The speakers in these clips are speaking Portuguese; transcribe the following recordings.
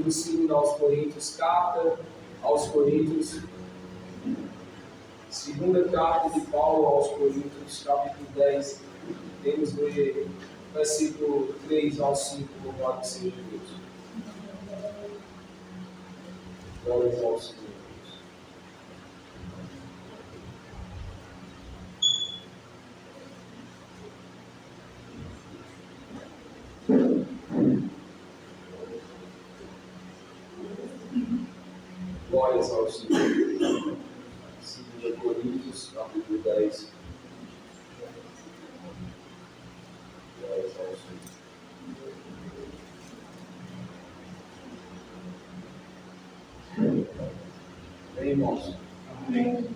livro 2 aos Coríntios, carta aos Coríntios, segunda carta de Paulo aos Coríntios, capítulo 10, temos ler versículo 3 ao 5, louvado seja Deus. Glórias ao Senhor. Glórias ao Senhor. 2 Coríntios, capítulo 10. Glórias ao Senhor. Bem, irmãos. Amém.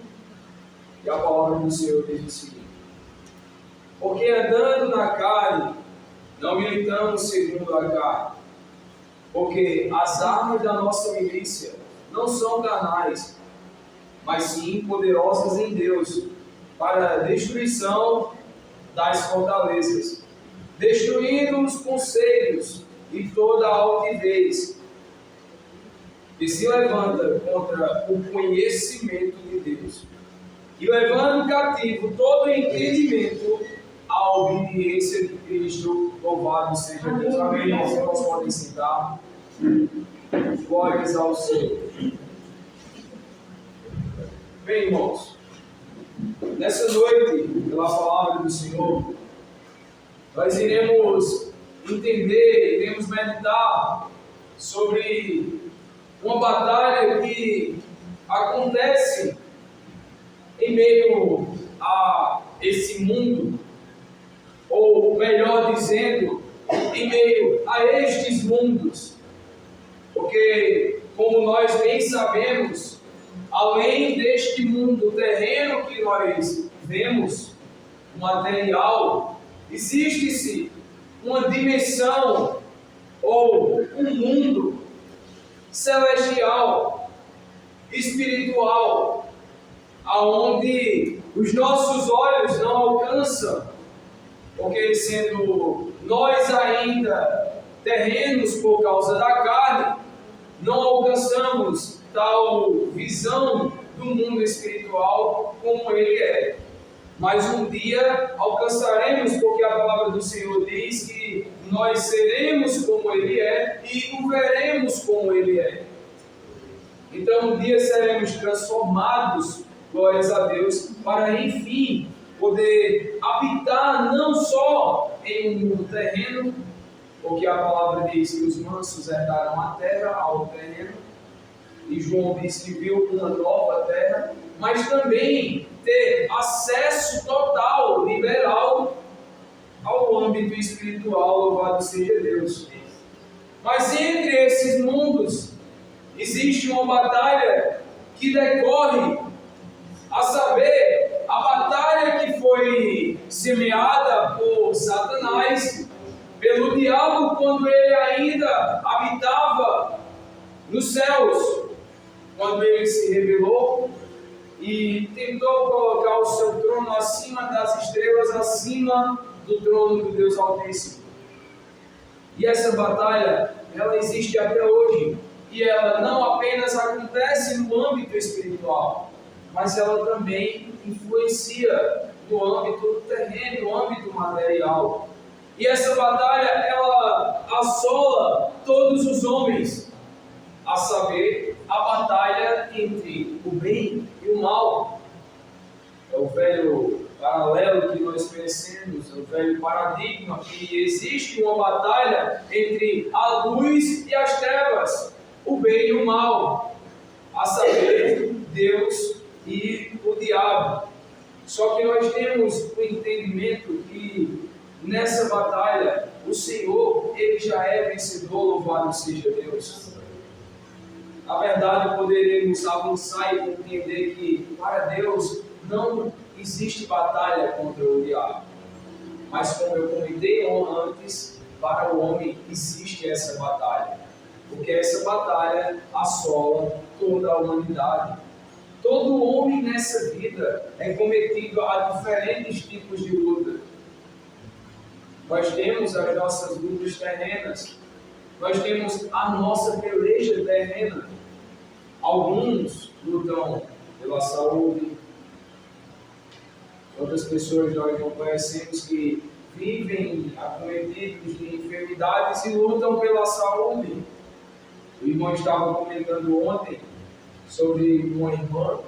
E a palavra do Senhor diz o seguinte: porque andando na carne, não militamos segundo a carne, porque as armas da nossa milícia não são carnais, mas sim poderosas em Deus, para a destruição das fortalezas, destruindo os conselhos e toda a altivez que se levanta contra o conhecimento de Deus, e levando cativo todo o entendimento à obediência de Cristo. Louvado seja Deus. Amém. Os irmãos podem sentar. Glórias ao Senhor. Bem, irmãos, nessa noite, pela palavra do Senhor, nós iremos entender, iremos meditar sobre uma batalha que acontece em meio a esse mundo, ou melhor dizendo, em meio a estes mundos, porque, como nós bem sabemos, além deste mundo terreno que nós vemos, material, existe-se uma dimensão ou um mundo celestial, espiritual, aonde os nossos olhos não alcançam, porque sendo nós ainda terrenos por causa da carne, não alcançamos tal visão do mundo espiritual como ele é. Mas um dia alcançaremos, porque a palavra do Senhor diz que nós seremos como ele é e o veremos como ele é. Então um dia seremos transformados, glórias a Deus, para enfim poder habitar não só em um mundo terreno, porque a palavra diz que os mansos herdarão a terra ao terreno, e João diz que viu uma nova terra, mas também ter acesso total, liberal, ao âmbito espiritual, louvado seja Deus. Mas entre esses mundos existe uma batalha que decorre, a saber, a batalha que foi semeada por Satanás, pelo diabo, quando ele ainda habitava nos céus, quando ele se rebelou e tentou colocar o seu trono acima das estrelas, acima do trono do Deus Altíssimo. E essa batalha, ela existe até hoje, e ela não apenas acontece no âmbito espiritual, mas ela também influencia no âmbito terreno, no âmbito material. E essa batalha, ela assola todos os homens, a saber, a batalha entre o bem e o mal. É o velho paralelo que nós conhecemos, é o velho paradigma que existe uma batalha entre a luz e as trevas, o bem e o mal, a saber, Deus e o diabo. Só que nós temos o entendimento que nessa batalha o Senhor, ele já é vencedor, louvado seja Deus. Na verdade, poderemos avançar e compreender que para Deus não existe batalha contra o diabo. Mas como eu comentei antes, para o homem existe essa batalha. Porque essa batalha assola toda a humanidade. Todo homem nessa vida é cometido a diferentes tipos de luta. Nós temos as nossas lutas terrenas, nós temos a nossa peleja terrena. Alguns lutam pela saúde, outras pessoas nós não conhecemos que vivem acometidos de enfermidades e lutam pela saúde. O irmão estava comentando ontem sobre uma irmã,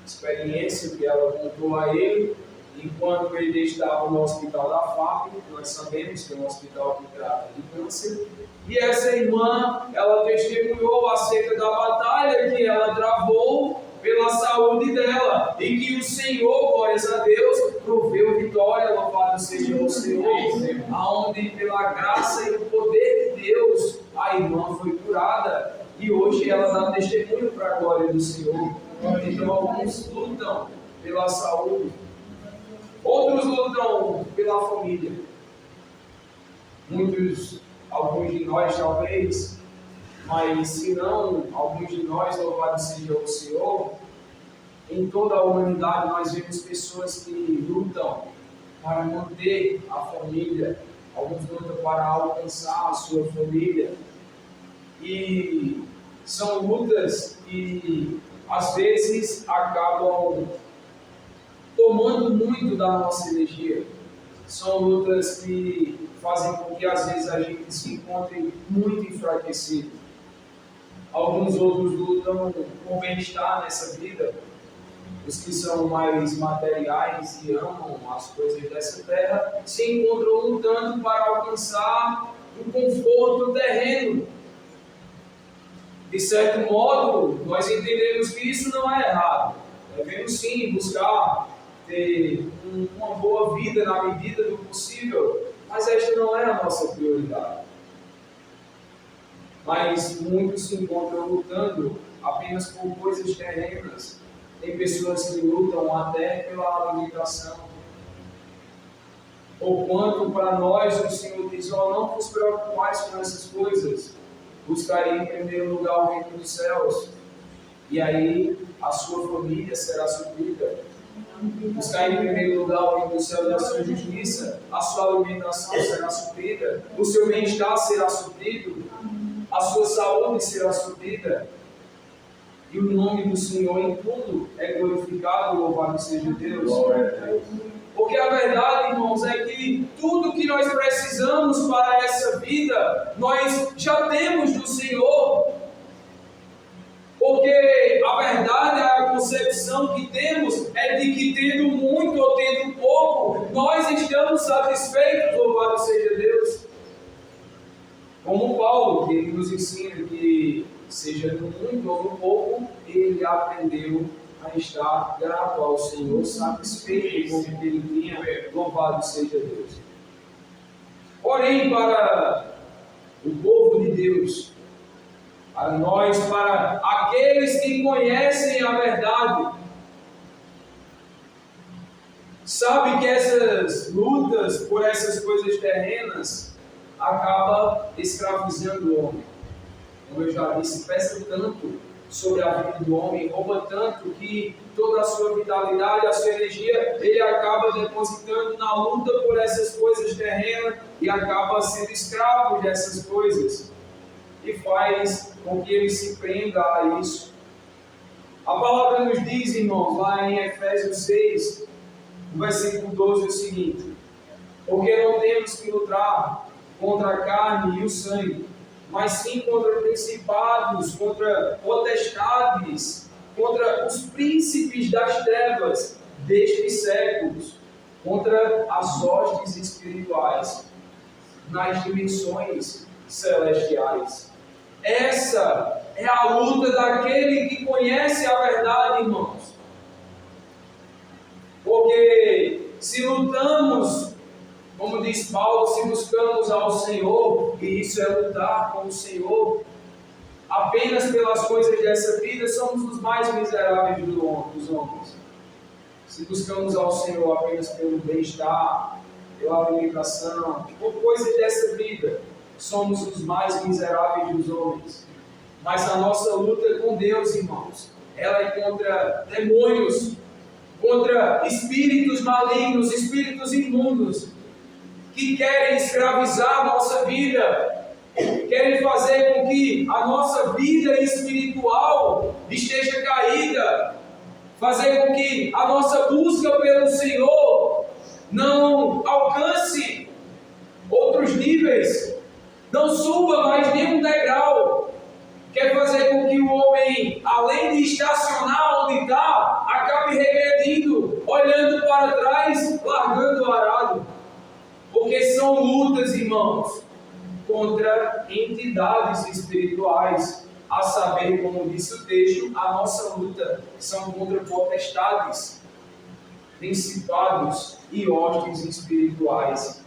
experiência que ela contou a ele, enquanto ele estava no hospital da FAP, nós sabemos que é um hospital que trata de câncer, e essa irmã, ela testemunhou acerca da batalha que ela travou pela saúde dela, e que o Senhor, glórias a Deus, proveu vitória, louvado seja o Senhor, aonde pela graça e o poder de Deus, a irmã foi curada, e hoje ela dá testemunho para a glória do Senhor. Então alguns lutam pela saúde, outros lutam pela família. Alguns de nós talvez, mas se não, alguns de nós, louvado seja o Senhor, em toda a humanidade nós vemos pessoas que lutam para manter a família, alguns lutam para alcançar a sua família, e são lutas que às vezes acabam tomando muito da nossa energia. São lutas que fazem com que às vezes a gente se encontre muito enfraquecido. Alguns outros lutam com bem-estar nessa vida. Os que são mais materiais e amam as coisas dessa terra se encontram lutando para alcançar um conforto terreno. De certo modo, nós entendemos que isso não é errado. Devemos sim buscar ter uma boa vida na medida do possível, mas esta não é a nossa prioridade. Mas muitos se encontram lutando apenas por coisas terrenas. Tem pessoas que lutam até pela alimentação. Ou quanto para nós o Senhor diz: não vos preocupais com essas coisas, buscarei em primeiro lugar o reino dos céus, e aí a sua família será suprida. Buscar em primeiro lugar o reino dos céus e a sua justiça, a sua alimentação será suprida, o seu bem-estar será suprido, a sua saúde será suprida, e o nome do Senhor em tudo é glorificado, louvado seja Deus. Porque a verdade, irmãos, é que tudo que nós precisamos para essa vida, nós já temos do Senhor. Porque a verdade, a concepção que temos é de que tendo muito ou tendo pouco, nós estamos satisfeitos, louvado seja Deus. Como Paulo, que ele nos ensina que seja no muito ou no pouco, ele aprendeu a estar grato ao Senhor, satisfeito com o que ele tinha, louvado seja Deus. Porém, para o povo de Deus, para nós, para aqueles que conhecem a verdade, sabe que essas lutas por essas coisas terrenas acaba escravizando o homem. Como eu já disse, pesa tanto sobre a vida do homem, rouba tanto que toda a sua vitalidade, a sua energia, ele acaba depositando na luta por essas coisas terrenas e acaba sendo escravo dessas coisas, e faz com que ele se prenda a isso. A palavra nos diz, irmãos, lá em Efésios 6, no versículo 12, o seguinte: porque não temos que lutar contra a carne e o sangue, mas sim contra principados, contra potestades, contra os príncipes das trevas destes séculos, contra as hostes espirituais nas dimensões celestiais. Essa é a luta daquele que conhece a verdade, irmãos. Porque se lutamos, como diz Paulo, se buscamos ao Senhor, e isso é lutar com o Senhor, apenas pelas coisas dessa vida, somos os mais miseráveis dos homens. Se buscamos ao Senhor apenas pelo bem-estar, pela alimentação, por coisas dessa vida, somos os mais miseráveis dos homens. Mas a nossa luta com Deus, irmãos, ela é contra demônios, contra espíritos malignos, espíritos imundos, que querem escravizar a nossa vida. querem fazer com que a nossa vida espiritual esteja caída, fazer com que a nossa busca pelo Senhor não alcance outros níveis, não suba mais nenhum degrau. Quer fazer com que o homem, além de estacionar onde está, acabe regredindo, olhando para trás, largando o arado. Porque são lutas, irmãos, contra entidades espirituais. A saber, como disse o texto, a nossa luta são contra potestades, principados e hostes espirituais.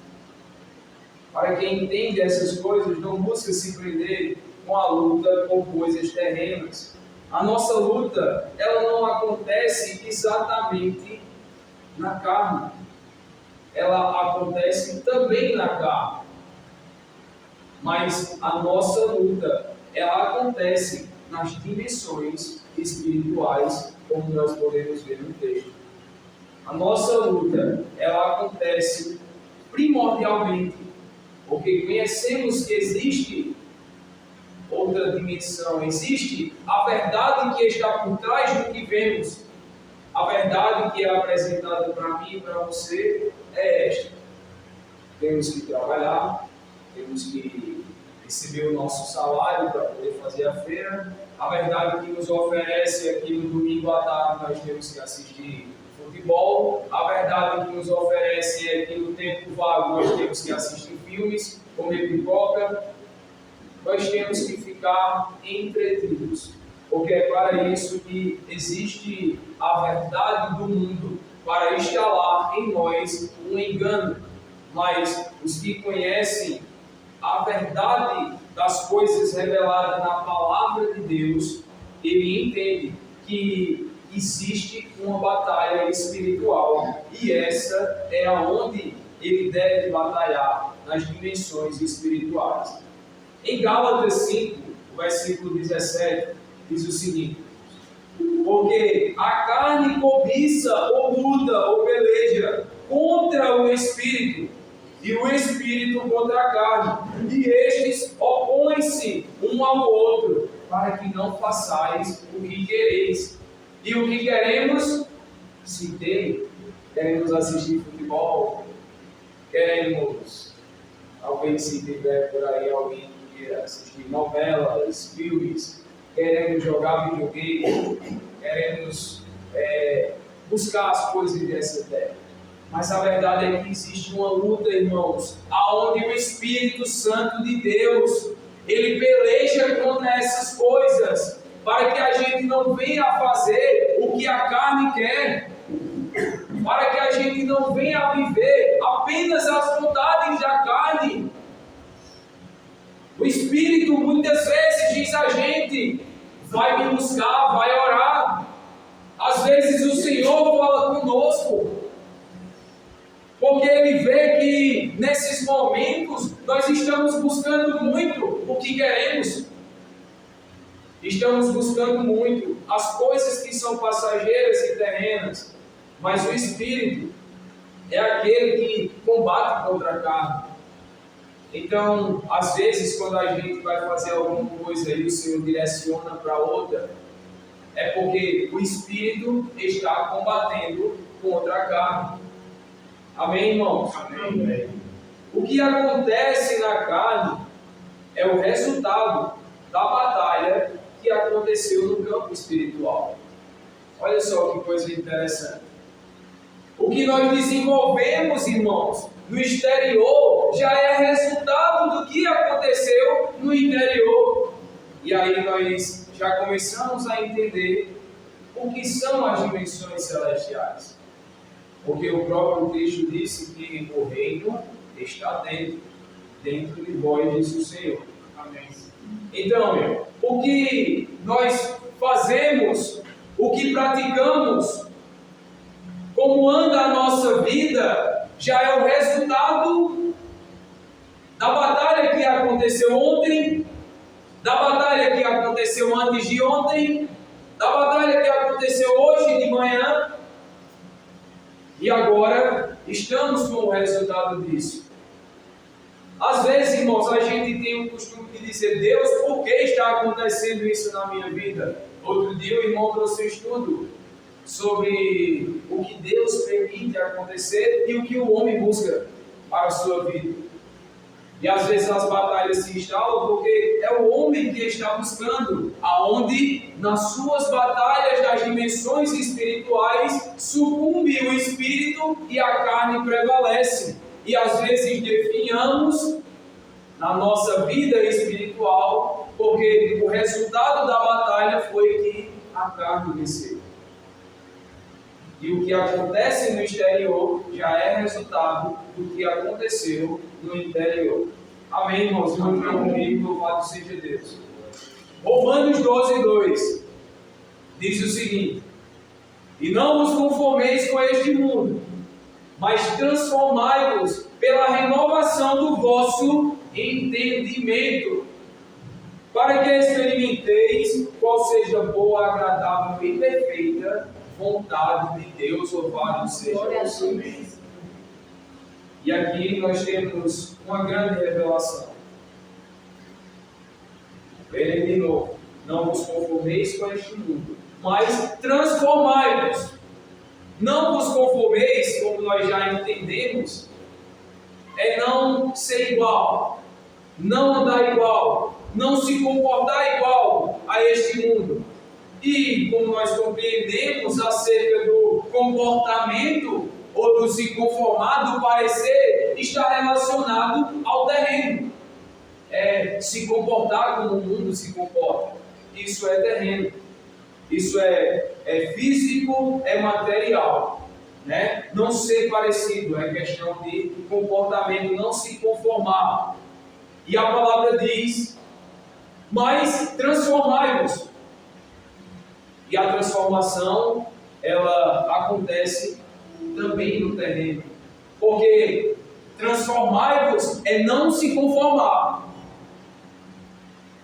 Para quem entende essas coisas, não busca se prender com a luta com coisas terrenas. A nossa luta, ela não acontece exatamente na carne. Ela acontece também na carne. Mas a nossa luta, ela acontece nas dimensões espirituais, como nós podemos ver no texto. A nossa luta, ela acontece primordialmente porque conhecemos que existe outra dimensão, existe a verdade que está por trás do que vemos. A verdade que é apresentada para mim e para você é esta: temos que trabalhar, temos que receber o nosso salário para poder fazer a feira. A verdade que nos oferece é que no domingo à tarde nós temos que assistir futebol. A verdade que nos oferece é que no tempo vago nós temos que assistir filmes, comer pipoca. Nós temos que ficar entretidos, porque é para isso que existe a verdade do mundo, para instalar em nós um engano. Mas os que conhecem a verdade das coisas reveladas na palavra de Deus, ele entende que existe uma batalha espiritual, e essa é aonde ele deve batalhar, nas dimensões espirituais. Em Gálatas 5, versículo 17, diz o seguinte: porque a carne cobiça, ou luta, ou peleja contra o Espírito, e o Espírito contra a carne, e estes opõem-se um ao outro, para que não façais o que quereis. E o que queremos? Se tem, queremos assistir futebol, queremos, talvez se tiver por aí alguém que queira assistir novelas, filmes, queremos jogar videogame, queremos buscar as coisas dessa terra. Mas a verdade é que existe uma luta, irmãos, aonde o Espírito Santo de Deus, ele peleja contra essas coisas, para que a gente não venha a fazer o que a carne quer, para que a gente não venha a viver apenas as vontades da carne. O Espírito muitas vezes diz a gente: vai me buscar, vai orar. Às vezes o Senhor fala conosco, porque Ele vê que nesses momentos nós estamos buscando muito o que queremos. Estamos buscando muito as coisas que são passageiras e terrenas, mas o Espírito é aquele que combate contra a carne. Então, às vezes, quando a gente vai fazer alguma coisa e o Senhor direciona para outra, é porque o Espírito está combatendo contra a carne. Amém, irmãos? Amém. O que acontece na carne é o resultado da batalha que aconteceu no campo espiritual. Olha só que coisa interessante. O que nós desenvolvemos, irmãos, no exterior, já é resultado do que aconteceu no interior. E aí nós já começamos a entender o que são as dimensões celestiais. Porque o próprio texto disse que o reino está dentro de vós, disse o Senhor. Amém. Então, o que nós fazemos, o que praticamos, como anda a nossa vida, já é o resultado da batalha que aconteceu ontem, da batalha que aconteceu antes de ontem, da batalha que aconteceu hoje de manhã, e agora estamos com o resultado disso. Às vezes, irmãos, a gente tem o costume de dizer: Deus, por que está acontecendo isso na minha vida? Outro dia o irmão trouxe um estudo sobre o que Deus permite acontecer e o que o homem busca para a sua vida. E às vezes as batalhas se instalam porque é o homem que está buscando aonde nas suas batalhas das dimensões espirituais sucumbe o espírito e a carne prevalece. E às vezes definhamos na nossa vida espiritual porque o resultado da batalha foi que a carne venceu. E o que acontece no exterior já é resultado do que aconteceu no interior. Amém, irmãos? Não comigo, louvado seja Deus. Romanos 12, 2 diz o seguinte: e não vos conformeis com este mundo, mas transformai-vos pela renovação do vosso entendimento, para que experimenteis qual seja a boa, agradável e perfeita vontade de Deus. Louvado seja o seu nome. E aqui nós temos uma grande revelação. Verem de novo: não vos conformeis com este mundo, mas transformai-vos. Não vos conformeis, como nós já entendemos, é não ser igual, não andar igual, não se comportar igual a este mundo. E como nós compreendemos acerca do comportamento ou do se conformar, do parecer, está relacionado ao terreno. É se comportar como o mundo se comporta. Isso é terreno. Isso é físico, é material. Né? Não ser parecido, é questão de comportamento, não se conformar. E a palavra diz: mas transformai-vos. E a transformação, ela acontece também no terreno. Porque transformai-vos é não se conformar.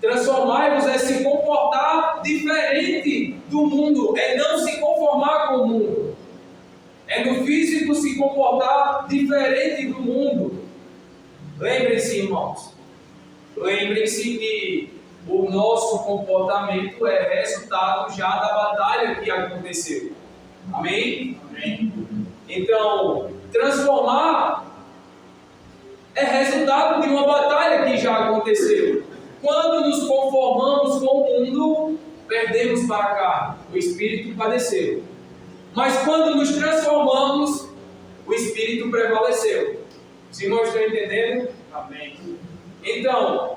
Transformai-vos é se comportar diferente do mundo, é não se conformar com o mundo. É no físico se comportar diferente do mundo. Lembrem-se, irmãos, lembrem-se que o nosso comportamento é resultado já da batalha que aconteceu. Amém? Amém. Então, transformar é resultado de uma batalha que já aconteceu. Quando nos conformamos com o mundo, perdemos para a carne, o espírito padeceu. Mas quando nos transformamos, o espírito prevaleceu. Os irmãos estão entendendo? Amém. Então,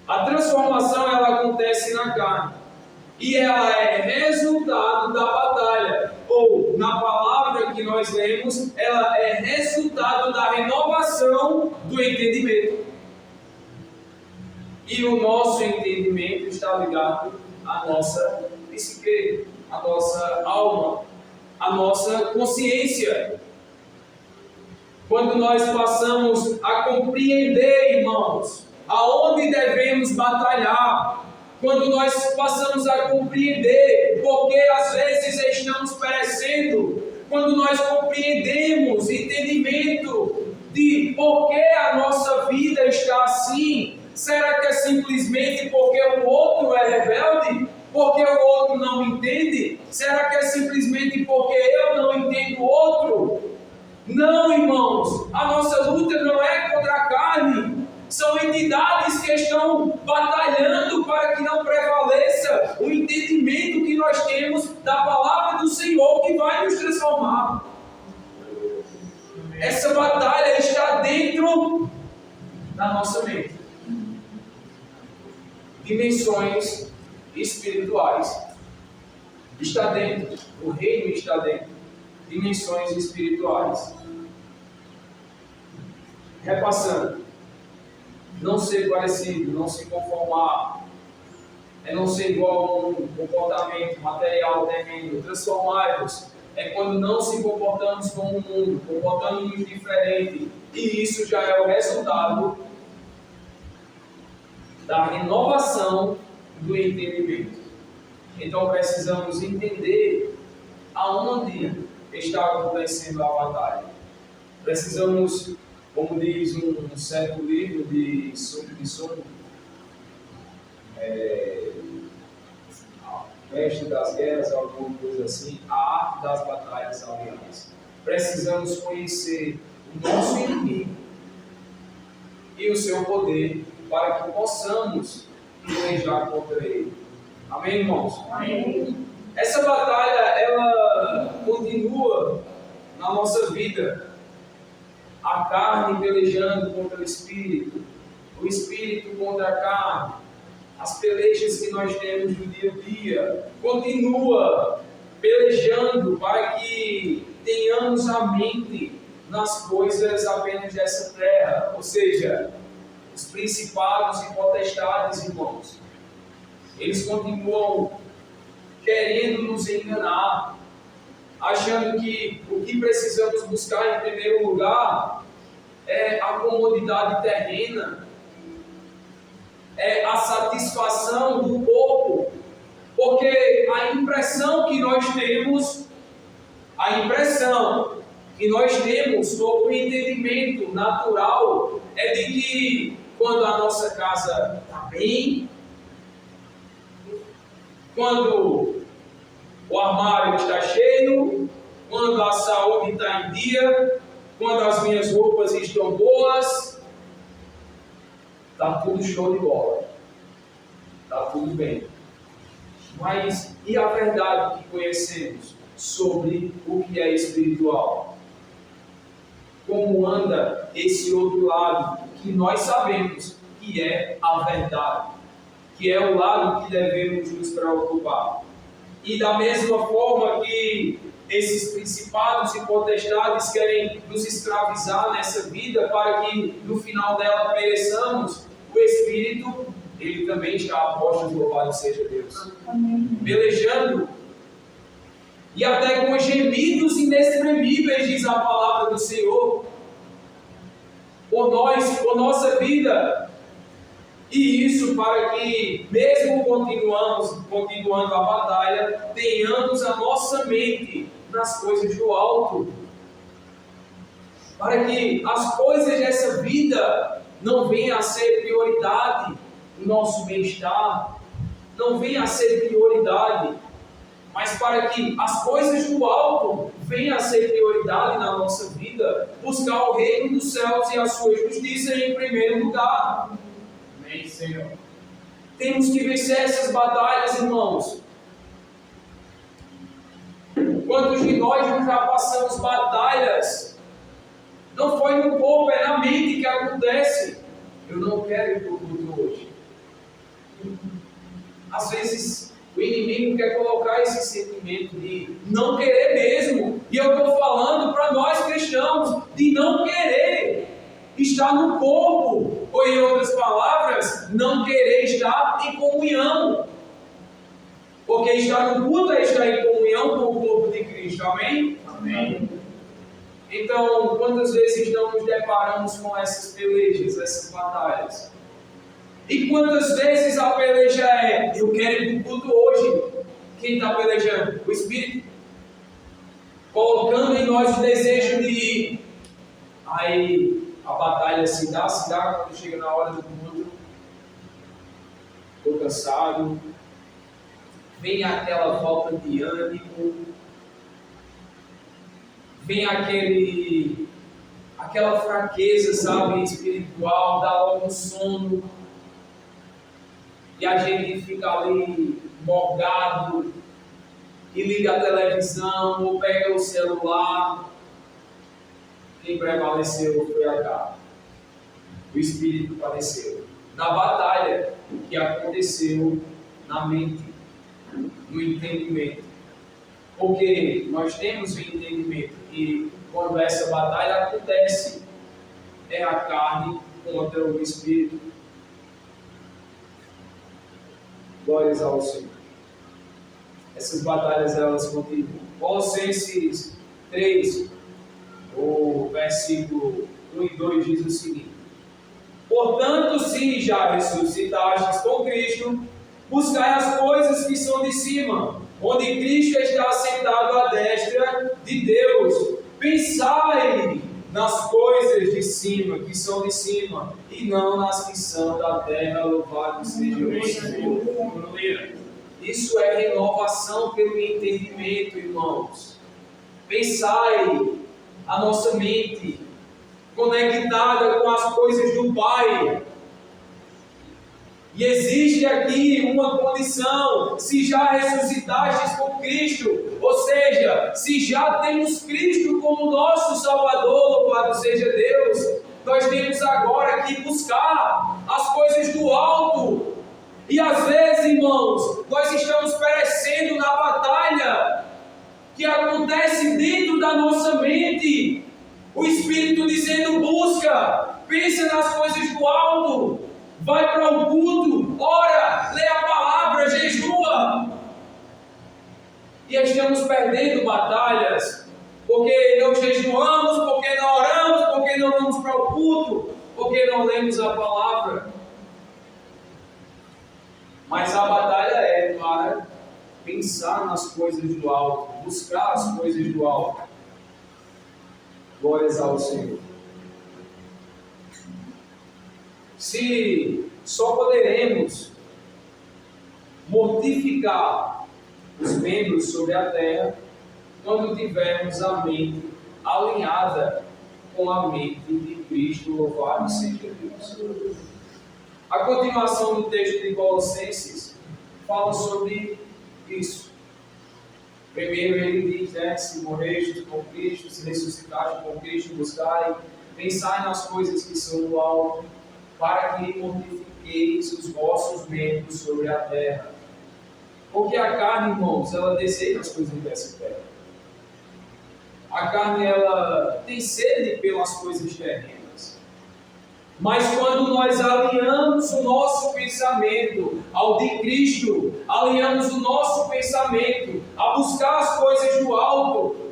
a transformação ela acontece na carne. E ela é resultado da batalha. Ou, na palavra que nós lemos, ela é resultado da renovação do entendimento. E o nosso entendimento está ligado à nossa psique, à nossa alma, à nossa consciência. Quando nós passamos a compreender, irmãos, aonde devemos batalhar, quando nós passamos a compreender porque às vezes estamos perecendo, quando nós compreendemos entendimento de por que a nossa vida está assim, será que é simplesmente porque o outro é rebelde? Porque o outro não entende? Será que é simplesmente porque eu não entendo o outro? Não, irmãos, a nossa luta não é contra a carne. São entidades que estão batalhando para que não prevaleça o entendimento que nós temos da palavra do Senhor que vai nos transformar. Essa batalha está dentro da nossa mente. Dimensões espirituais. Está dentro. O reino está dentro. Dimensões espirituais. Repassando. Não ser parecido, não se conformar, é não ser igual a um comportamento material terreno. Transformar-vos é quando não se comportamos como o mundo, comportamos-nos diferente, e isso já é o resultado da renovação do entendimento. Então precisamos entender aonde está acontecendo a batalha. Precisamos Como diz um certo livro de Sun Tzu, Mestre das Guerras, alguma coisa assim, a arte das batalhas aliadas. Precisamos conhecer o nosso inimigo e o seu poder para que possamos pelejar contra ele. Amém, irmãos? Amém. Essa batalha, ela continua na nossa vida. A carne pelejando contra o espírito contra a carne. As pelejas que nós temos no dia a dia, continua pelejando para que tenhamos a mente nas coisas apenas dessa terra, ou seja, os principados e potestades, irmãos, eles continuam querendo nos enganar, achando que o que precisamos buscar em primeiro lugar é a comodidade terrena, é a satisfação do corpo, porque a impressão que nós temos sobre o entendimento natural é de que quando a nossa casa está bem, quando o armário está cheio, quando a saúde está em dia, quando as minhas roupas estão boas, está tudo show de bola, está tudo bem. Mas e a verdade que conhecemos sobre o que é espiritual? Como anda esse outro lado que nós sabemos que é a verdade, que é o lado que devemos nos preocupar? E da mesma forma que esses principados e potestades querem nos escravizar nessa vida para que no final dela pereçamos, o Espírito, ele também está a postos, louvado seja Deus. Amém. Pelejando, e até com gemidos inexprimíveis, diz a palavra do Senhor, por nós, por nossa vida. E isso para que, mesmo continuando a batalha, tenhamos a nossa mente nas coisas do alto. Para que as coisas dessa vida não venham a ser prioridade no nosso bem-estar, não venham a ser prioridade, mas para que as coisas do alto venham a ser prioridade na nossa vida, buscar o reino dos céus e a sua justiça em primeiro lugar. Amém, Senhor. Temos que vencer essas batalhas, irmãos. Quantos de nós não já passamos batalhas? Não foi no corpo, é na mente que acontece. Eu não quero ir para o culto hoje. Às vezes o inimigo quer colocar esse sentimento de não querer mesmo. E eu estou falando para nós cristãos de não querer estar no corpo. Ou em outras palavras, não querer estar em comunhão. Porque estar no culto é estar em comunhão com o corpo de Cristo. Amém? Amém. Então, quantas vezes não nos deparamos com essas pelejas, essas batalhas? E quantas vezes a peleja é, eu quero ir para o culto hoje. Quem está pelejando? O Espírito. Colocando em nós o desejo de ir. Aí a batalha se dá, quando chega na hora do culto. Estou cansado. Vem aquela falta de ânimo. Vem aquela fraqueza, sabe, espiritual, dá logo um sono. E a gente fica ali morgado e liga a televisão ou pega o celular. Quem prevaleceu foi a carne. O Espírito padeceu. Na batalha que aconteceu na mente, no entendimento. Porque nós temos o entendimento que quando essa batalha acontece, é a carne contra o Espírito. Glórias ao Senhor. Essas batalhas, elas continuam. Colossenses 3, o versículo 1 e 2 diz o seguinte: portanto, se já ressuscitastes com Cristo, buscai as coisas que são de cima, onde Cristo está sentado à destra de Deus. Pensai nas coisas de cima, que são de cima, e não nas que são da terra. Louvado seja o Senhor. Isso é renovação pelo entendimento, irmãos. Pensai a nossa mente conectada com as coisas do Pai. E existe aqui uma condição: se já ressuscitastes com Cristo, ou seja, se já temos Cristo como nosso Salvador, louvado seja Deus, nós temos agora que buscar as coisas do alto. E às vezes, irmãos, nós estamos perecendo na batalha que acontece dentro da nossa mente. O Espírito dizendo: busca, pensa nas coisas do alto, vai para o culto, ora, lê a palavra, jejua. E estamos perdendo batalhas, porque não jejuamos, porque não oramos, porque não vamos para o culto, porque não lemos a palavra. Mas a batalha é para pensar nas coisas do alto, buscar as coisas do alto. Glórias ao Senhor. Se só poderemos mortificar os membros sobre a terra quando tivermos a mente alinhada com a mente de Cristo, louvado seja Deus. A continuação do texto de Colossenses fala sobre isso. Primeiro ele diz, se morrestes com Cristo, se ressuscitastes com Cristo, buscai, pensai nas coisas que são do alto, para que mortifiqueis os vossos membros sobre a terra. Porque a carne, irmãos, ela deseja as coisas dessa terra. A carne, ela tem sede pelas coisas terrenas. Mas quando nós alinhamos o nosso pensamento ao de Cristo, alinhamos o nosso pensamento a buscar as coisas do alto,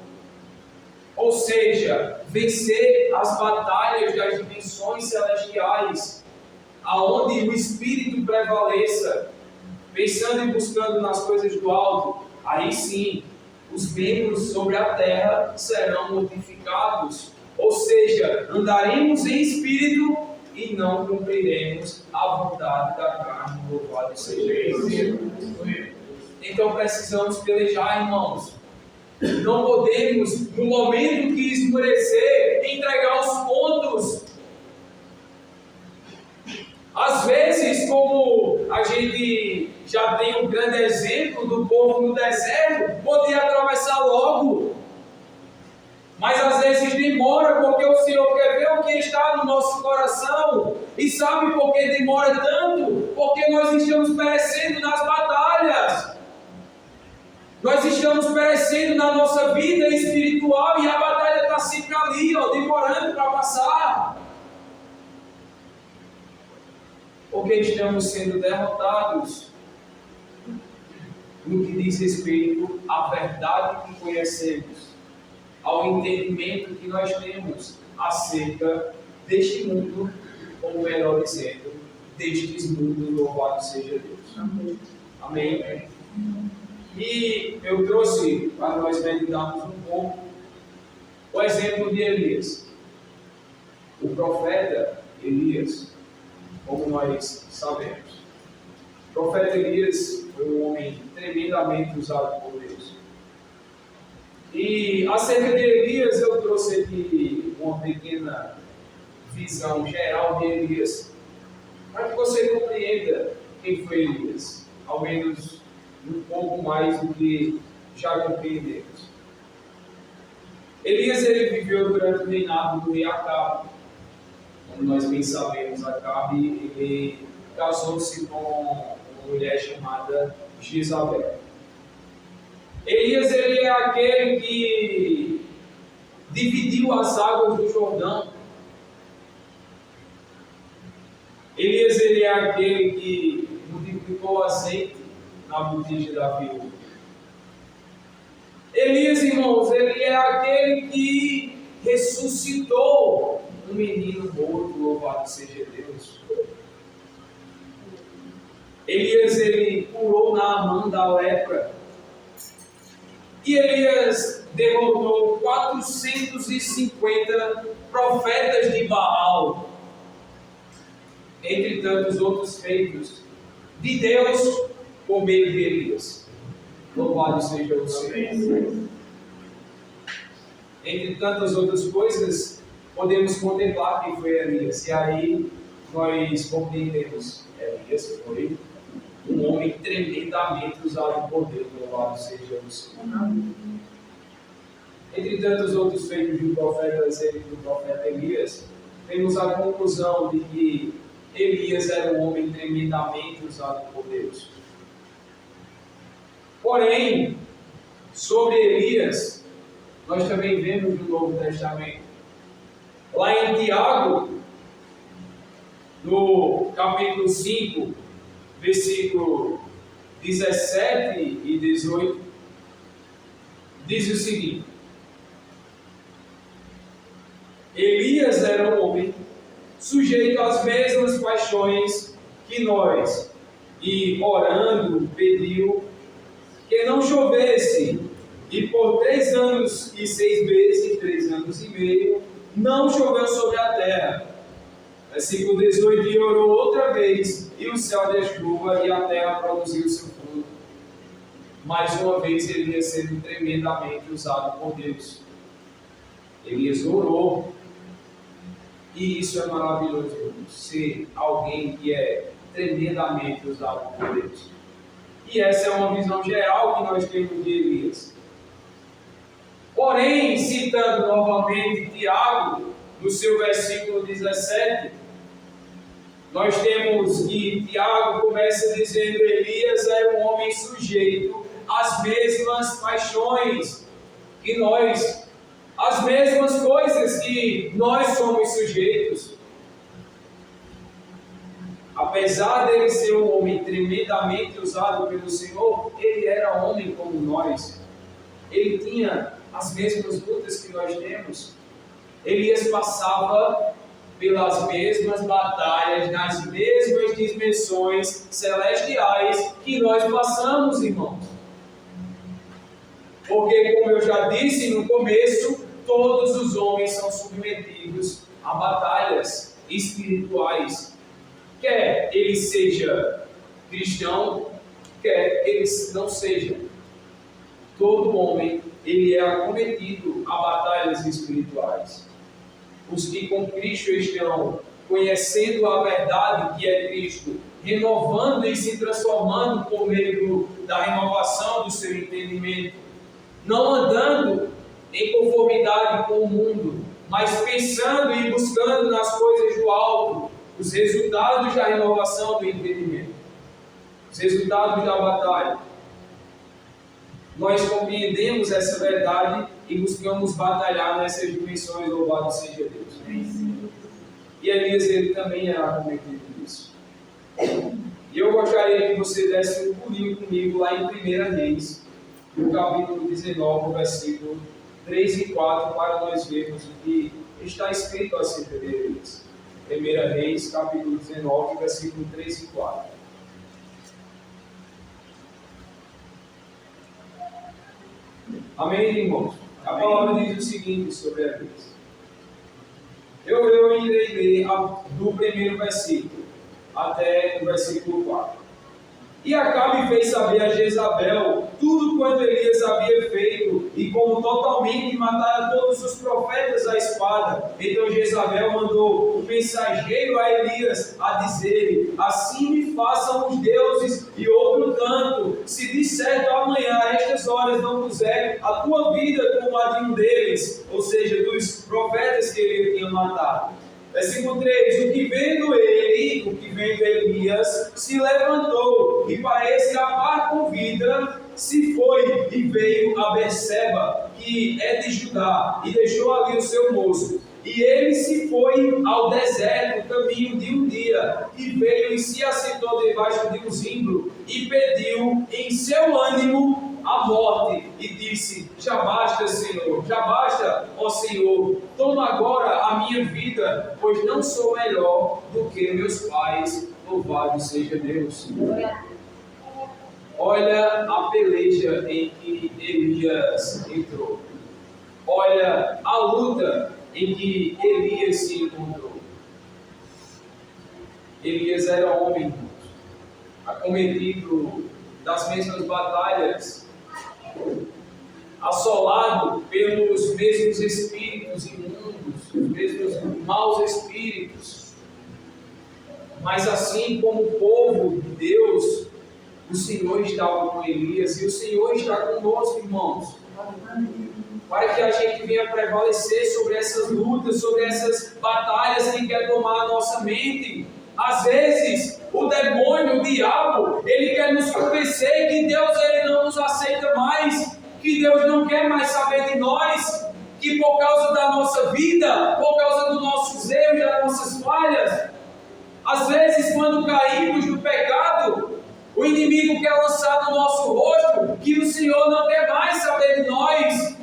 ou seja, vencer as batalhas das dimensões celestiais, aonde o Espírito prevaleça, pensando e buscando nas coisas do alto, aí sim, os membros sobre a terra serão mortificados, ou seja, andaremos em Espírito e não cumpriremos a vontade da carne, louvado seja Deus. Então precisamos pelejar, irmãos. Não podemos, no momento que esmorecer, entregar os pontos. Às vezes, como a gente já tem um grande exemplo do povo no deserto, podia atravessar logo. Mas às vezes demora, porque o Senhor quer ver o que está no nosso coração. E sabe por que demora tanto? Porque nós estamos perecendo nas batalhas. Nós estamos perecendo na nossa vida espiritual e a batalha está sempre ali, demorando para passar. Porque estamos sendo derrotados no que diz respeito à verdade que conhecemos, ao entendimento que nós temos acerca deste mundo, ou melhor dizendo, destes mundos, louvado seja Deus. Amém. Amém. E eu trouxe para nós meditarmos um pouco o exemplo de Elias. O profeta Elias, como nós sabemos. O profeta Elias foi um homem tremendamente usado por Deus. E acerca de Elias, eu trouxe aqui uma pequena visão geral de Elias, para que você compreenda quem foi Elias, ao menos um pouco mais do que já compreendemos. Elias, ele viveu durante o reinado do rei Acabe. Como nós bem sabemos, Acabe, ele casou-se com uma mulher chamada Jezabel. Elias, ele é aquele que dividiu as águas do Jordão. Elias, ele é aquele que multiplicou azeite na botija da viúva. Elias, irmãos, ele é aquele que ressuscitou um menino morto, louvado seja Deus. Elias, ele curou Naamã da lepra. E Elias derrotou 450 profetas de Baal, entre tantos outros feitos de Deus por meio de Elias. Louvado seja o Senhor. Entre tantas outras coisas, podemos contemplar quem foi Elias. E aí nós compreendemos: Elias foi um homem tremendamente usado por Deus. Louvado seja o Senhor. Entre tantos outros feitos do profeta Elias, temos a conclusão de que Elias era um homem tremendamente usado por Deus. Porém, sobre Elias, nós também vemos no Novo Testamento. Lá em Tiago, no capítulo 5, versículo 17 e 18, diz o seguinte: Elias era um homem sujeito às mesmas paixões que nós, e orando pediu que não chovesse, e por 3 anos e 6 meses, 3 anos e meio, não choveu sobre a terra. Versículo 18, e orou outra vez, e o céu deu chuva, e a terra produziu seu fruto. Mais uma vez, Elias sendo tremendamente usado por Deus. Elias orou, e isso é maravilhoso, ser alguém que é tremendamente usado por Deus. E essa é uma visão geral que nós temos de Elias. Porém, citando novamente Tiago, no seu versículo 17, nós temos que Tiago começa dizendo: Elias era um homem sujeito às mesmas paixões que nós, as mesmas coisas que nós somos sujeitos. Apesar dele ser um homem tremendamente usado pelo Senhor, ele era homem como nós. Ele tinha as mesmas lutas que nós temos. Elias passava pelas mesmas batalhas, nas mesmas dimensões celestiais que nós passamos, irmãos. Porque, como eu já disse no começo, todos os homens são submetidos a batalhas espirituais. Quer ele seja cristão, quer ele não seja. Todo homem, ele é acometido a batalhas espirituais. Os que com Cristo estão conhecendo a verdade que é Cristo, renovando e se transformando por meio da renovação do seu entendimento, não andando em conformidade com o mundo, mas pensando e buscando nas coisas do alto, os resultados da renovação do entendimento, os resultados da batalha. Nós compreendemos essa verdade e buscamos batalhar nessas dimensões. Louvado seja Deus. E Elias, ele também era acometido disso. E eu gostaria que você desse um pulinho comigo lá em 1 Reis, no capítulo 19, versículo 3 e 4, para nós vermos o que está escrito acerca de Elias. 1 Reis, capítulo 19, versículo 3 e 4. Amém, irmãos? A palavra diz o seguinte sobre Elias. Eu irei ler do primeiro versículo até o versículo 4. E Acabe fez saber a Jezabel tudo quanto Elias havia feito, e como totalmente matara todos os profetas à espada. Então Jezabel mandou um mensageiro a Elias a dizer: assim me façam os deuses e outro tanto, se de certo amanhã a estas horas não puser a tua vida como a de um deles, ou seja, dos profetas que ele tinha matado. Versículo 3, o que vendo Elias, se levantou, e para escapar com vida, se foi e veio a Berseba, que é de Judá, e deixou ali o seu moço. E ele se foi ao deserto, caminho de um dia, e veio e se assentou debaixo de um zimbro, e pediu em seu ânimo a morte, e disse: já basta, Senhor, já basta, ó Senhor, toma agora a minha vida, pois não sou melhor do que meus pais, louvado seja Deus. Olha a peleja em que Elias entrou. Olha a luta em que Elias se encontrou. Elias era homem, acometido das mesmas batalhas, assolado pelos mesmos espíritos imundos, os mesmos maus espíritos. Mas assim como o povo de Deus, o Senhor estava com Elias e o Senhor está conosco, irmãos, para que a gente venha prevalecer sobre essas lutas, sobre essas batalhas que quer tomar a nossa mente. Às vezes, o demônio, o diabo, ele quer nos convencer que Deus ele não nos aceita mais, que Deus não quer mais saber de nós, que por causa da nossa vida, por causa dos nossos erros, das nossas falhas, às vezes, quando caímos no pecado, o inimigo quer lançar no nosso rosto que o Senhor não quer mais saber de nós.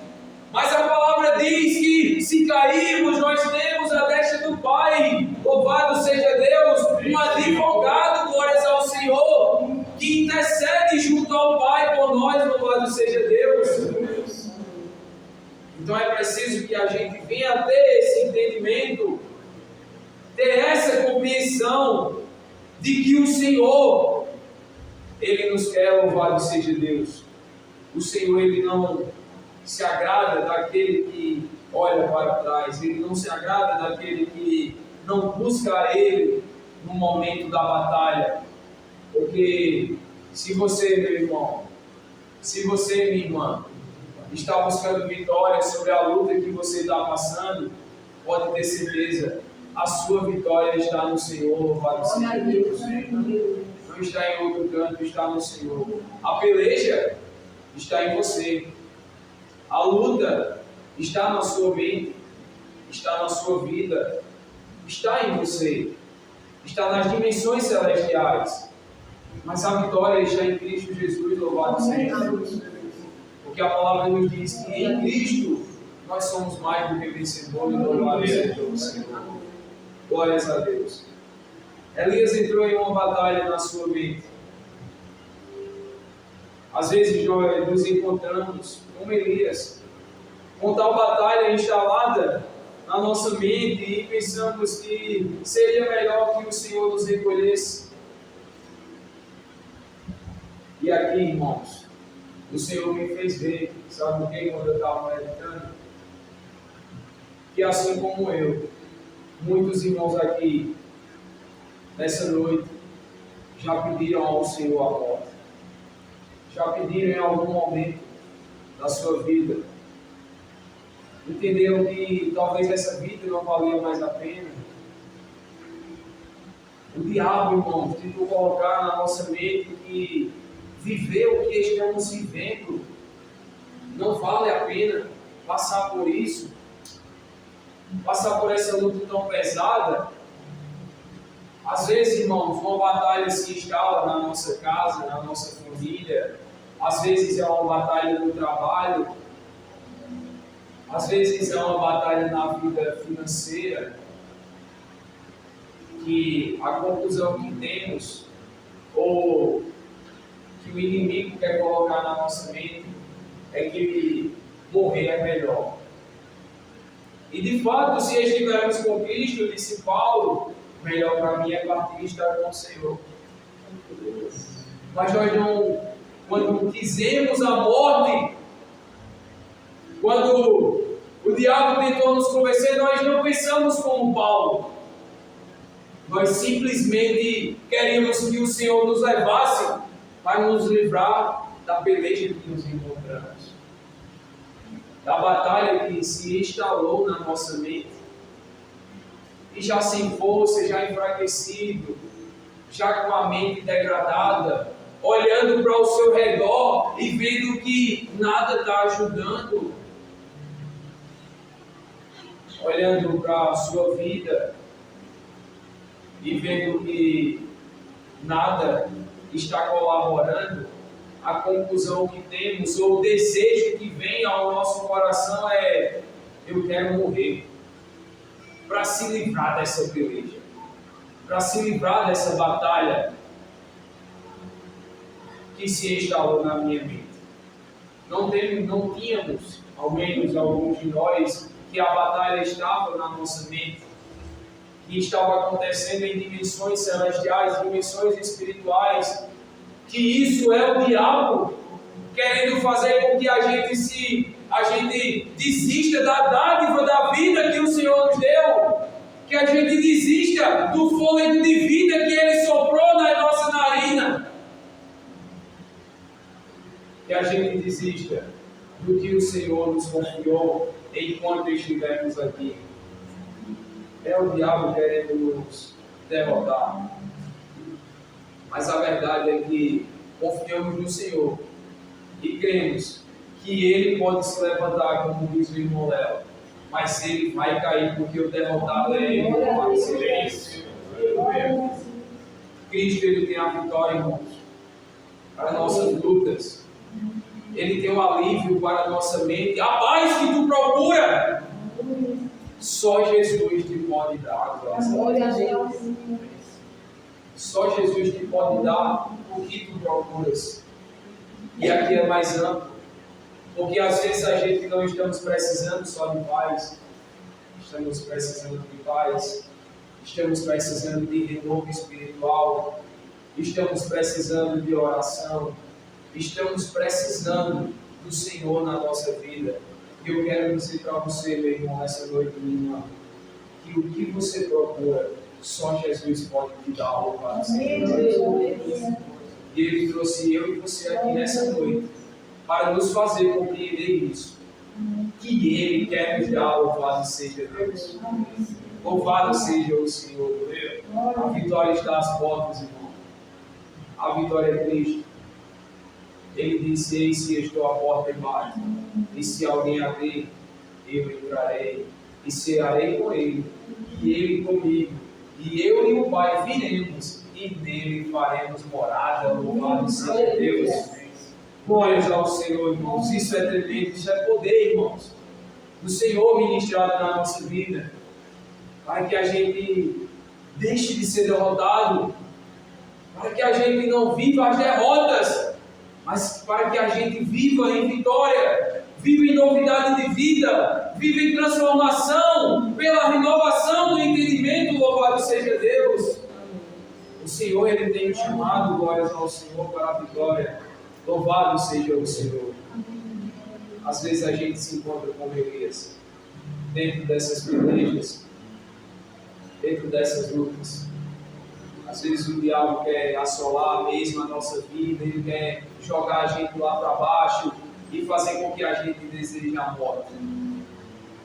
Mas a palavra diz que se cairmos, nós temos a destra do Pai. Louvado seja Deus, um advogado, glórias ao Senhor, que intercede junto ao Pai por nós, louvado seja Deus. Então é preciso que a gente venha ter esse entendimento, ter essa compreensão de que o Senhor, Ele nos quer, louvado seja Deus. O Senhor, Ele não se agrada daquele que olha para trás, Ele não se agrada daquele que não busca a Ele no momento da batalha. Porque se você, meu irmão, se você, minha irmã, está buscando vitória sobre a luta que você está passando, pode ter certeza, a sua vitória está no Senhor, louvado seja Deus. Não está em outro canto, está no Senhor. A peleja está em você. A luta está na sua mente, está na sua vida, está em você, está nas dimensões celestiais. Mas a vitória está em Cristo Jesus, louvado seja Deus. Porque a palavra nos diz que em Cristo nós somos mais do que vencedores, louvado seja o Senhor. Glórias a Deus. Elias entrou em uma batalha na sua mente. Às vezes nós nos encontramos como Elias, com tal batalha instalada na nossa mente e pensamos que seria melhor que o Senhor nos recolhesse. E aqui, irmãos, o Senhor me fez ver, sabe o que, quando eu estava meditando? Que assim como eu, muitos irmãos aqui, nessa noite, já pediram ao Senhor a morte. Já pediram em algum momento da sua vida. Entenderam que talvez essa vida não valia mais a pena. O diabo, irmãos, tentou colocar na nossa mente que viver o que estamos vivendo não vale a pena passar por isso, passar por essa luta tão pesada. Às vezes, irmãos, uma batalha se instala na nossa casa, na nossa família. Às vezes é uma batalha no trabalho. Às vezes é uma batalha na vida financeira. Que a conclusão que temos, ou que o inimigo quer colocar na nossa mente, é que morrer é melhor. E de fato, se estivermos com Cristo, disse Paulo, melhor para mim é partir e estar com o Senhor. Mas nós não, quando quisemos a morte, quando o diabo tentou nos convencer, nós não pensamos como Paulo. Nós simplesmente queríamos que o Senhor nos levasse para nos livrar da peleja que nos encontramos, da batalha que se instalou na nossa mente, e já sem força, já enfraquecido, já com a mente degradada, olhando para o seu redor e vendo que nada está ajudando, olhando para a sua vida e vendo que nada está colaborando, a conclusão que temos, ou o desejo que vem ao nosso coração é: eu quero morrer, para se livrar dessa peleja, para se livrar dessa batalha. que se instalou na minha mente. Não tínhamos, ao menos alguns de nós, que a batalha estava na nossa mente, que estava acontecendo em dimensões celestiais, dimensões espirituais, que isso é o diabo querendo fazer com que a gente desista da dádiva da vida que o Senhor nos deu, que a gente desista do fôlego de vida que Ele soprou na nossa narina, que a gente desista do que o Senhor nos confiou enquanto estivermos aqui. É o diabo querendo nos derrotar. Mas a verdade é que confiamos no Senhor e cremos que Ele pode se levantar, como diz o irmão Léo, mas Ele vai cair, porque o derrotado é Ele. Cristo, Ele tem a vitória, irmãos, para nossas lutas. Ele tem um alívio para a nossa mente, a paz que tu procura. Só Jesus te pode dar. Só Jesus te pode dar o que tu procuras. E aqui é mais amplo, porque às vezes a gente não estamos precisando só de paz, estamos precisando de paz, estamos precisando de renovo espiritual, estamos precisando de oração, estamos precisando do Senhor na nossa vida. E eu quero dizer para você, meu irmão, nessa noite, minha irmã, que o que você procura, só Jesus pode te dar, louvado seja Deus. E Ele trouxe eu e você aqui nessa noite para nos fazer compreender isso, que Ele quer nos dar, louvado seja Deus. Louvado seja o Senhor. A vitória está às portas, irmão. A vitória é Cristo. Ele disse: eis que estou à porta e bato, e se alguém abrir, eu entrarei, e cearei com ele, e ele comigo, e eu e o Pai viremos, e nele faremos morada. Louvado seja Deus. Glórias ao Senhor, irmãos. Isso é tremendo, isso é poder, irmãos, do Senhor ministrado na nossa vida, para que a gente deixe de ser derrotado, para que a gente não viva as derrotas, mas para que a gente viva em vitória, viva em novidade de vida, viva em transformação, pela renovação do entendimento. Louvado seja Deus. O Senhor, Ele tem nos chamado, glórias ao Senhor, para a vitória. Louvado seja o Senhor. Às vezes a gente se encontra com Elias, dentro dessas pelejas, dentro dessas lutas. Às vezes o diabo quer assolar mesmo a nossa vida, ele quer jogar a gente lá para baixo e fazer com que a gente deseje a morte.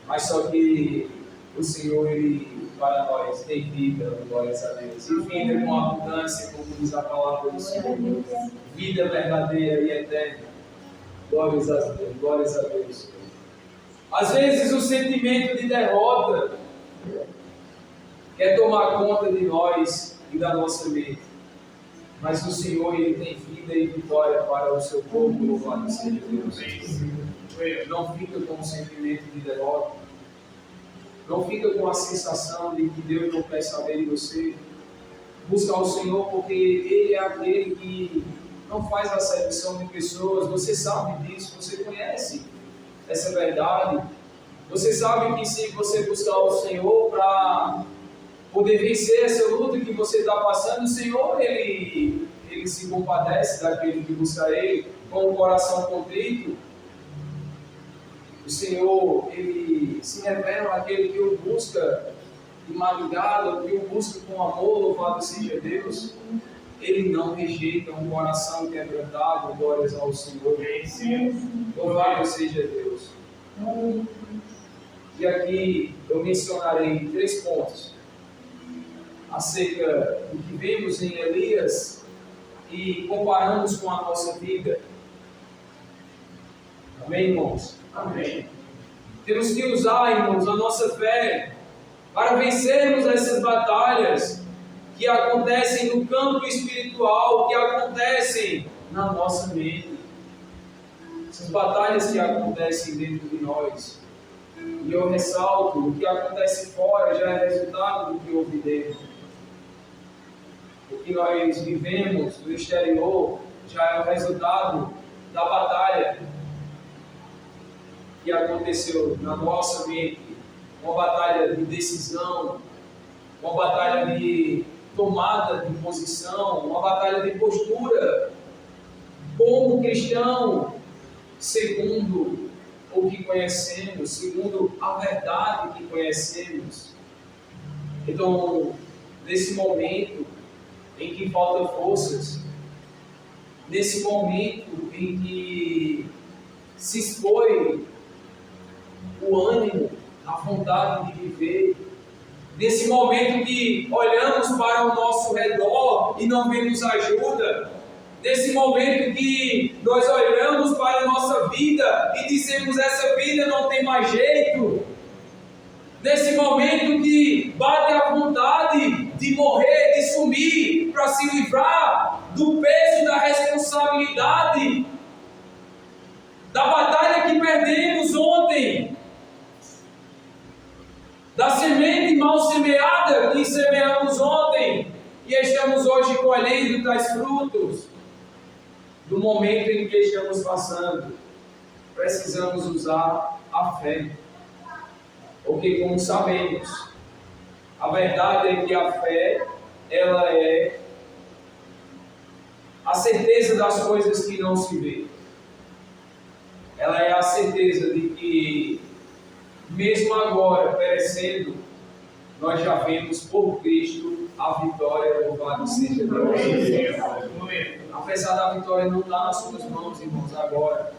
Mas só que o Senhor, Ele, para nós, tem vida, glórias a Deus. E vida com abundância, como diz a palavra do Senhor. Vida verdadeira e eterna. Glórias a Deus, glórias a Deus. Às vezes o sentimento de derrota quer tomar conta de nós e da nossa mente. Mas o Senhor, Ele tem vida e vitória para o seu povo, louvado seja Deus. Não fica com o sentimento de derrota. Não fica com a sensação de que Deus não quer saber de você. Busca ao Senhor, porque Ele é aquele que não faz acepção de pessoas. Você sabe disso, você conhece essa verdade. Você sabe que se você buscar o Senhor para poder vencer essa luta que você está passando, o Senhor, Ele se compadece daquele que busca Ele com o coração contrito. O Senhor, Ele se revela àquele que o busca de madrugada, que o busca com amor, louvado seja Deus. Ele não rejeita um coração quebrantado, glórias ao Senhor. Louvado seja Deus. E aqui eu mencionarei 3 pontos acerca do que vemos em Elias e comparamos com a nossa vida. Amém, irmãos? Amém. Temos que usar, irmãos, a nossa fé para vencermos essas batalhas que acontecem no campo espiritual, que acontecem na nossa mente. Essas batalhas que acontecem dentro de nós. E eu ressalto, o que acontece fora já é resultado do que houve dentro. O que nós vivemos no exterior já é o resultado da batalha que aconteceu na nossa mente, uma batalha de decisão, uma batalha de tomada de posição, uma batalha de postura, como cristão, segundo o que conhecemos, segundo a verdade que conhecemos. Então, nesse momento em que faltam forças, nesse momento em que se esfoi o ânimo, a vontade de viver, nesse momento que olhamos para o nosso redor e não vemos ajuda, nesse momento que nós olhamos para a nossa vida e dizemos: essa vida não tem mais jeito, nesse momento que bate a vontade de morrer, de sumir, para se livrar do peso da responsabilidade, da batalha que perdemos ontem, da semente mal semeada que semeamos ontem e estamos hoje colhendo tais frutos, do momento em que estamos passando. Precisamos usar a fé, porque, como sabemos, a verdade é que a fé, ela é a certeza das coisas que não se vê. Ela é a certeza de que, mesmo agora perecendo, nós já vemos por Cristo a vitória. Louvado seja Deus. Apesar da vitória não estar nas suas mãos, irmãos, agora.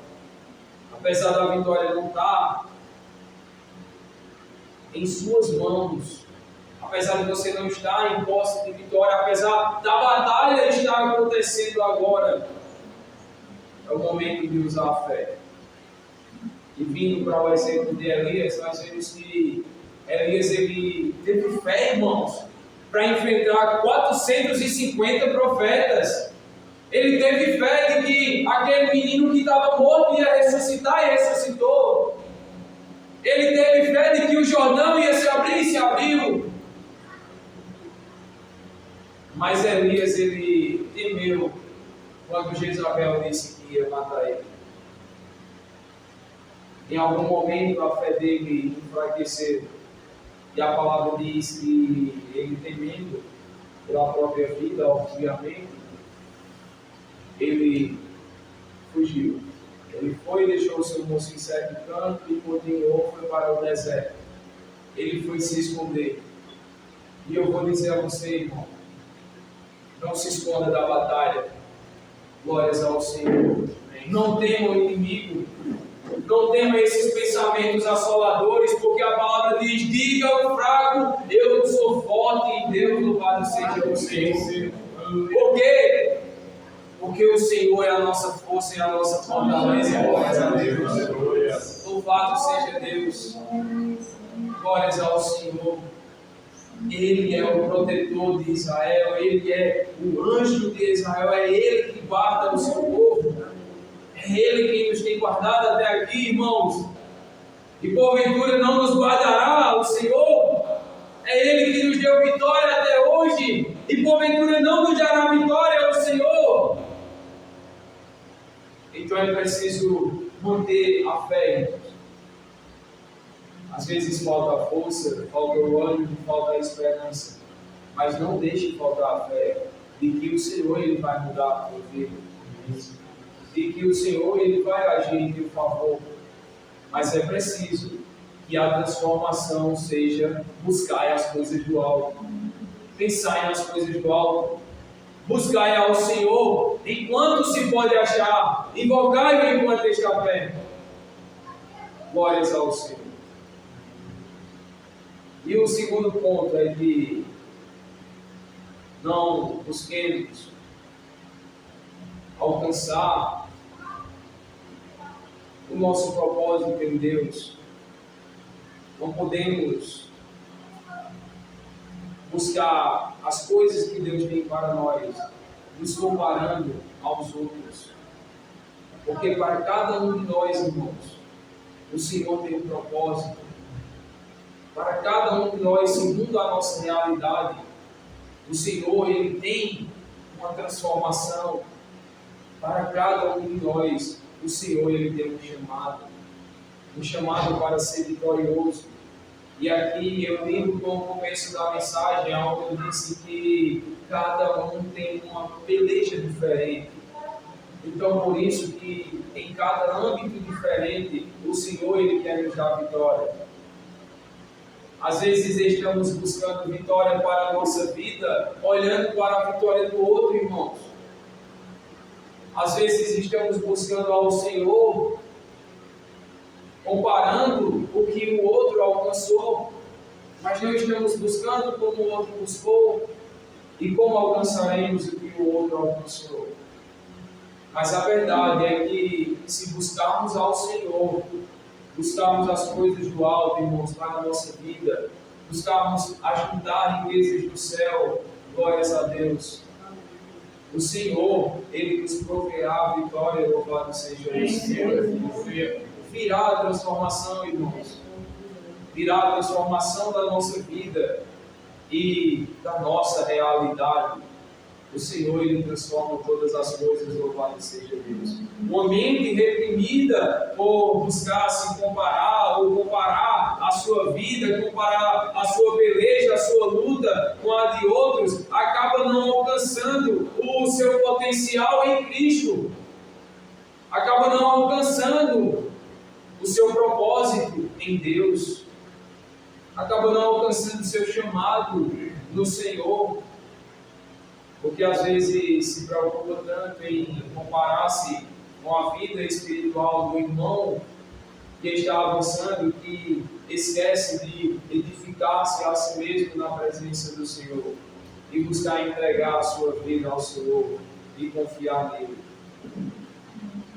Apesar da vitória não estar em suas mãos, apesar de você não estar em posse de vitória, apesar da batalha estar acontecendo agora, é o momento de usar a fé. E vindo para o exemplo de Elias, nós vemos que Elias, ele teve fé, irmãos, para enfrentar 450 profetas. Ele teve fé de que aquele menino que estava morto ia ressuscitar e ressuscitou. Ele teve fé de que o Jordão ia se abrir e se abriu. Mas Elias, ele temeu quando Jezabel disse que ia matar ele. Em algum momento a fé dele enfraqueceu. E a palavra diz que ele, temendo pela própria vida, obviamente, ele fugiu. Ele foi e deixou o seu moço em certo canto e continuou, foi para o deserto. Ele foi se esconder. E eu vou dizer a você, irmão, não se esconda da batalha. Glórias ao Senhor. Não tema o inimigo. Não tema esses pensamentos assoladores, porque a palavra diz: diga ao fraco, eu sou forte em Deus, louvado seja o Senhor. Por quê? Porque o Senhor é a nossa força e a nossa fortaleza. Glórias a Deus. Louvado seja Deus. Glórias ao Senhor. Ele é o protetor de Israel, Ele é o anjo de Israel, é Ele que guarda o seu povo. É Ele quem nos tem guardado até aqui, irmãos. E porventura não nos guardará o Senhor? É Ele que nos deu vitória até hoje. E porventura não nos dará vitória ao Senhor? Então é preciso manter a fé, irmãos. Às vezes falta a força, falta o ânimo, falta a esperança. Mas não deixe faltar a fé de que o Senhor, Ele vai mudar a tua vida. De que o Senhor, Ele vai agir em teu favor. Mas é preciso que a transformação seja buscar as coisas do alto. Pensar nas coisas do alto. Buscai ao Senhor enquanto se pode achar. Invocai-o enquanto está perto. Glórias ao Senhor. E o segundo ponto é que não busquemos alcançar o nosso propósito em Deus. Não podemos buscar as coisas que Deus tem para nós, nos comparando aos outros. Porque para cada um de nós, irmãos, o Senhor tem um propósito. Para cada um de nós, segundo a nossa realidade, o Senhor, Ele tem uma transformação. Para cada um de nós, o Senhor ele tem um chamado para ser vitorioso. E aqui eu lembro com o começo da mensagem, onde eu disse que cada um tem uma peleja diferente. Então, por isso que em cada âmbito diferente, o Senhor ele quer nos dar vitória. Às vezes estamos buscando vitória para a nossa vida, olhando para a vitória do outro, irmãos. Às vezes estamos buscando ao Senhor, comparando o que o outro alcançou, mas não estamos buscando como o outro buscou e como alcançaremos o que o outro alcançou. Mas a verdade é que se buscarmos ao Senhor, buscarmos as coisas do alto, irmãos, para a nossa vida, buscarmos ajuntar riquezas do céu, glórias a Deus. O Senhor, Ele nos proverá a vitória, louvado seja o Senhor. Virá a transformação, irmãos. Virá a transformação da nossa vida e da nossa realidade. O Senhor, Ele transforma todas as coisas, louvado seja Deus. Uma mente reprimida por buscar se comparar, ou comparar a sua vida, comparar a sua peleja, a sua luta com a de outros, acaba não alcançando o seu potencial em Cristo. Acaba não alcançando o seu propósito em Deus. Acaba não alcançando o seu chamado no Senhor. Porque às vezes se preocupa tanto em comparar-se com a vida espiritual do irmão que está avançando, que esquece de edificar-se a si mesmo na presença do Senhor e buscar entregar a sua vida ao Senhor e confiar nele.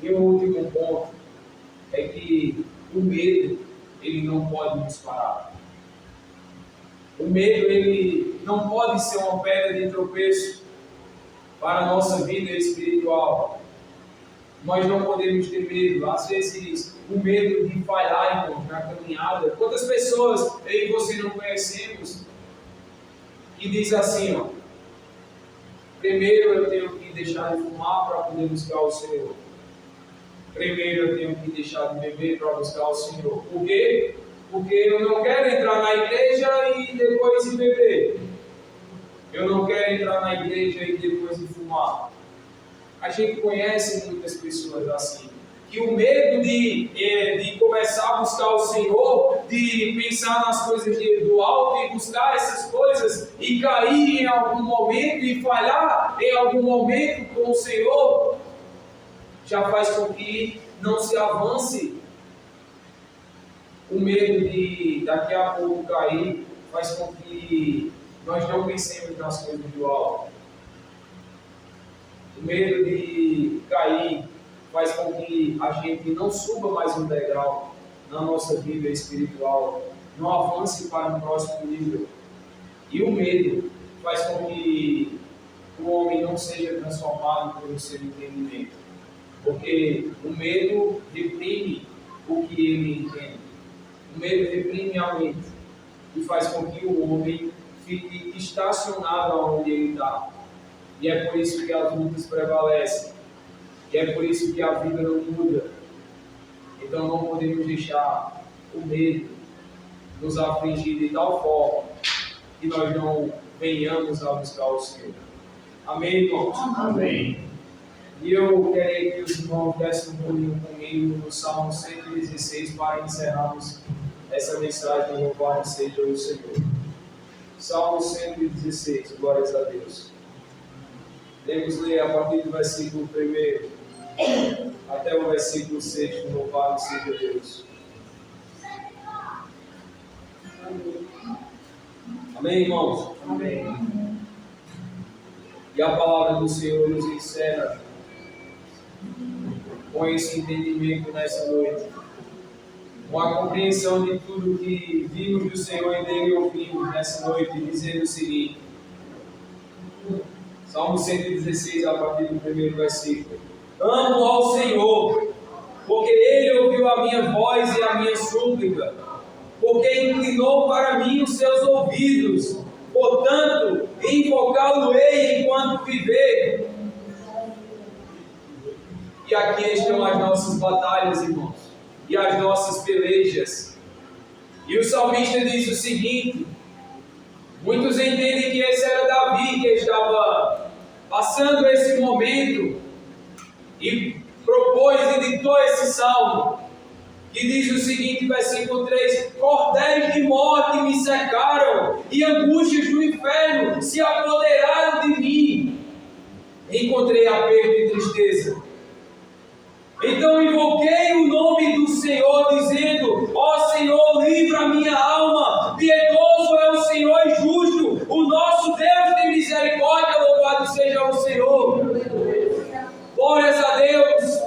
E o último ponto é que o medo, ele não pode nos parar. O medo, ele não pode ser uma pedra de tropeço para a nossa vida espiritual. Nós não podemos ter medo. Às vezes, o medo de falhar, irmão, na caminhada. Quantas pessoas eu e você não conhecemos que diz assim, ó: primeiro eu tenho que deixar de fumar para poder buscar o Senhor. Primeiro eu tenho que deixar de beber para buscar o Senhor. Por quê? Porque eu não quero entrar na igreja e depois ir beber. Eu não quero entrar na igreja e depois de fumar. A gente conhece muitas pessoas assim. Que o medo de começar a buscar o Senhor, de pensar nas coisas do alto e buscar essas coisas e cair em algum momento e falhar em algum momento com o Senhor, já faz com que não se avance. O medo de daqui a pouco cair faz com que nós não pensemos nas coisas do alto. O medo de cair faz com que a gente não suba mais um degrau na nossa vida espiritual, não avance para um próximo nível. E o medo faz com que o homem não seja transformado pelo seu entendimento. Porque o medo reprime o que ele entende. O medo reprime a mente e faz com que o homem fique estacionado onde ele está. E é por isso que as lutas prevalecem. E é por isso que a vida não muda. Então não podemos deixar o medo nos afligir de tal forma que nós não venhamos a buscar o Senhor. Amém, irmãos? Amém. E eu queria que os irmãos dessem um pulinho comigo no Salmo 116 para encerrarmos essa mensagem. Louvado seja o Senhor. Salmo 116, glórias a Deus. Vamos ler a partir do versículo 1 até o versículo 6. Louvado seja Deus. Amém, irmãos? Amém. E a palavra do Senhor nos encerra com esse entendimento nessa noite, com a compreensão de tudo que vimos do Senhor e dele ouvimos nessa noite, dizendo o seguinte: Salmo 116, a partir do primeiro versículo: amo ao Senhor, porque Ele ouviu a minha voz e a minha súplica, porque inclinou para mim os seus ouvidos, portanto, invocá-lo-ei enquanto viver. E aqui estão as nossas batalhas, irmãos, e as nossas pelejas. E o salmista diz o seguinte: muitos entendem que esse era Davi que estava passando esse momento e propôs e ditou esse salmo, que diz o seguinte, versículo 3: cordéis de morte me cercaram e angústias do inferno se apoderaram de mim. Encontrei aperto e tristeza. Então invoquei o nome do Senhor, dizendo: ó Senhor, livra a minha alma. Piedoso é o Senhor e justo. O nosso Deus tem misericórdia. Louvado seja o Senhor. Glórias a Deus.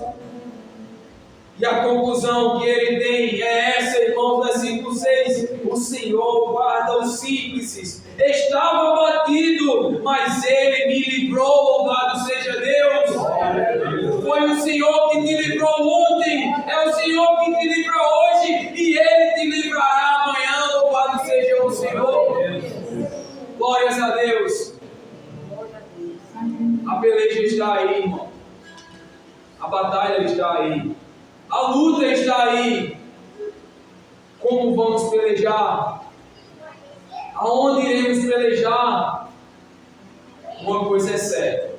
E a conclusão que ele tem é essa, irmãos, versículo 6. O Senhor guarda os simples. Estava abatido, mas ele me livrou. Louvado seja Deus. Foi o Senhor que te livrou ontem, é o Senhor que te livra hoje, e Ele te livrará amanhã. Louvado seja o Senhor. Glórias a Deus. A peleja está aí, irmão. A batalha está aí. A luta está aí. Como vamos pelejar? Aonde iremos pelejar? Uma coisa é certa: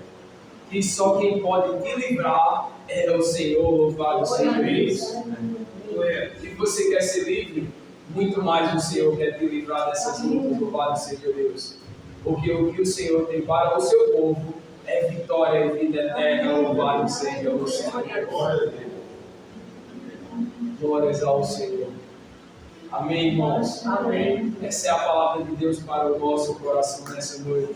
e só quem pode te livrar é o Senhor. Louvado seja Deus. Se você quer ser livre, muito mais o Senhor quer te livrar dessas lutas. Louvado seja Deus. Porque o que o Senhor tem para o seu povo é vitória e vida eterna. Louvado seja o Senhor. Glórias ao Senhor. Amém, irmãos? Amém. Essa é a palavra de Deus para o nosso coração nessa noite.